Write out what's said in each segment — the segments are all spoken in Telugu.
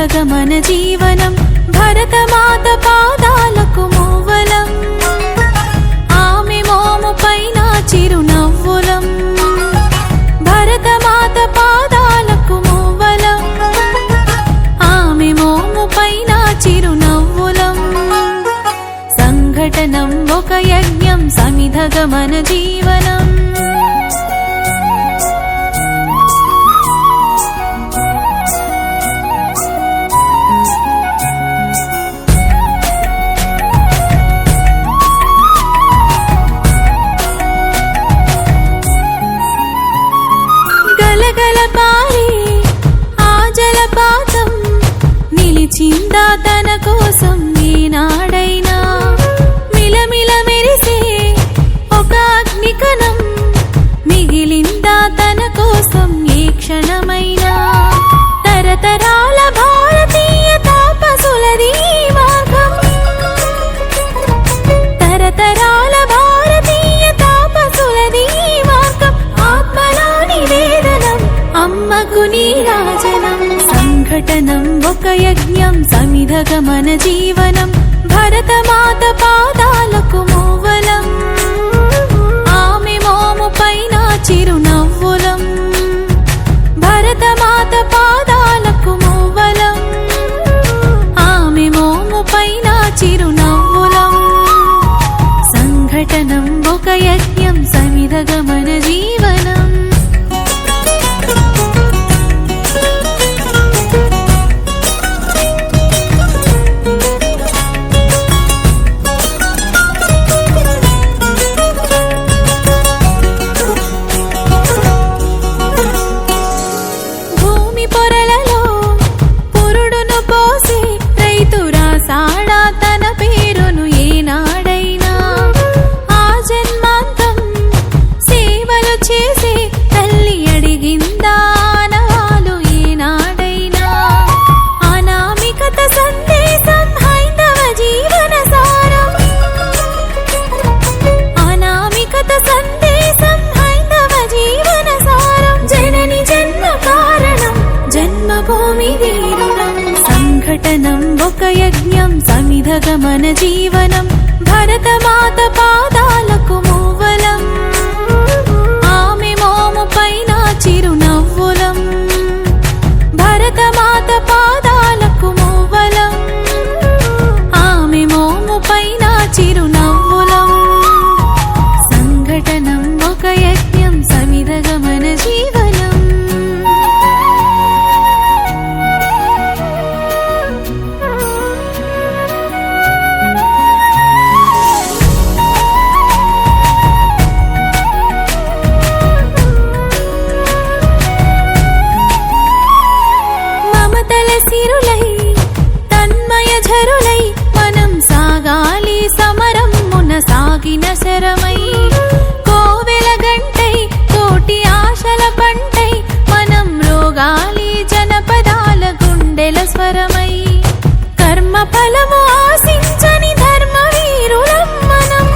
సమిధగమన జీవనం భరతమాత పాదాలకు మూవలం ఆమె మోము పైన చిరునవ్వులం భరతమాత పాదాలకు మూవలం ఆమె మోము పైన చిరునవ్వులం సంఘటనం ఒక యజ్ఞం సమిధగమన జీవనం నిలిచిందా తన కోసం ఈనాడైనా మిలమిల మెరిసే ఒక అగ్నికణం మిగిలిందా తన కోసం ఏ క్షణమైనా తరతరాల భారతీయ తాపసులది మార్గం తరతరాల భారతీయ తాపసులది మార్గం ఆత్మలో నివేదనం అమ్మకు నీరాజనం సంఘటనం ఒక యజ్ఞం సమిధగమన జీవనం భరతమాత పాదాలకు మూవలం ఆమె మోము పైన చిరునవ్వులం భరతమాత పాదాలకు మూవలం ఆమె మోము పైన చిరునవ్వులం సంఘటనం ఒక యజ్ఞం సమిధగమన జీవనం సంఘటనం ఒక యజ్ఞం సమిధగమన జీవనం భరతమాత పాదాలకు మూవలం ఆమె మోము పైన చిరునవ్వులం భరతమాత పాదాలకు మూవలం ఆమె మోము పైన చిరునవ్వులం సంఘటనం ఒక యజ్ఞం సమిధగమన జీవనం తన్మయఝరులై మనం సాగాలి సమరం మున సాగిన శరమై కోవెల గంటై కోటి ఆశల పంటై మనం రోగాలి జనపదాల గుండెల స్వరమై కర్మ ఫలము ఆశించని ధర్మ వీరులం మనం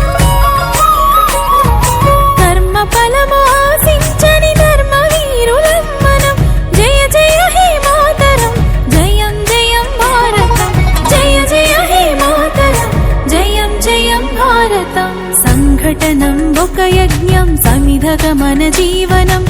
కర్మ ఫలము ఆశించని ధర్మ వీరులం మనం జయ జయ హే మాతరం జయం జయం భారతం జయ జయ హే మాతరం జయం జయం భారతం సంఘటనం ఒక యజ్ఞం సమిధగమన జీవనం